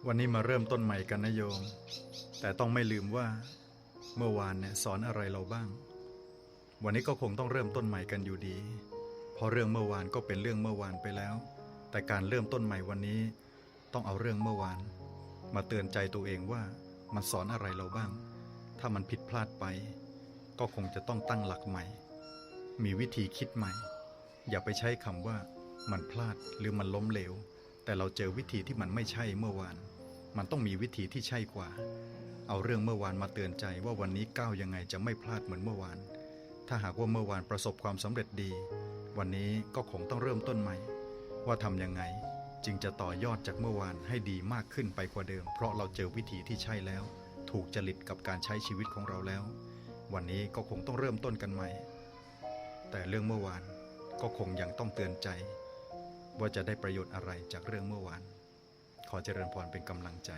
วันนี้มาเริ่มต้นใหม่กันนะโยมแต่ต้องไม่ลืมว่าเมื่อวานเนี่ยสอนอะไรเราบ้างวันนี้ก็คงต้องเริ่มต้นใหม่กันอยู่ดีเพราะเรื่องเมื่อวานก็เป็นเรื่องเมื่อวานไปแล้วแต่การเริ่มต้นใหม่วันนี้ต้องเอาเรื่องเมื่อวานมาเตือนใจตัวเองว่ามันสอนอะไรเราบ้างถ้ามันผิดพลาดไปก็คงจะต้องตั้งหลักใหม่มีวิธีคิดใหม่อย่าไปใช้คำว่ามันพลาดหรือมันล้มเหลวแต่เราเจอวิธีที่มันไม่ใช่เมื่อวานมันต้องมีวิธีที่ใช่กว่าเอาเรื่องเมื่อวานมาเตือนใจว่าวันนี้ก้าวยังไงจะไม่พลาดเหมือนเมื่อวานถ้าหากว่าเมื่อวานประสบความสำเร็จดีวันนี้ก็คงต้องเริ่มต้นใหม่ว่าทำยังไงจึงจะต่อยอดจากเมื่อวานให้ดีมากขึ้นไปกว่าเดิมเพราะเราเจอวิธีที่ใช่แล้วถูกจริตกับการใช้ชีวิตของเราแล้ววันนี้ก็คงต้องเริ่มต้นกันใหม่แต่เรื่องเมื่อวานก็คงยังต้องเตือนใจว่าจะได้ประโยชน์อะไรจากเรื่องเมื่อวานขอเจริญพรเป็นกำลังใจ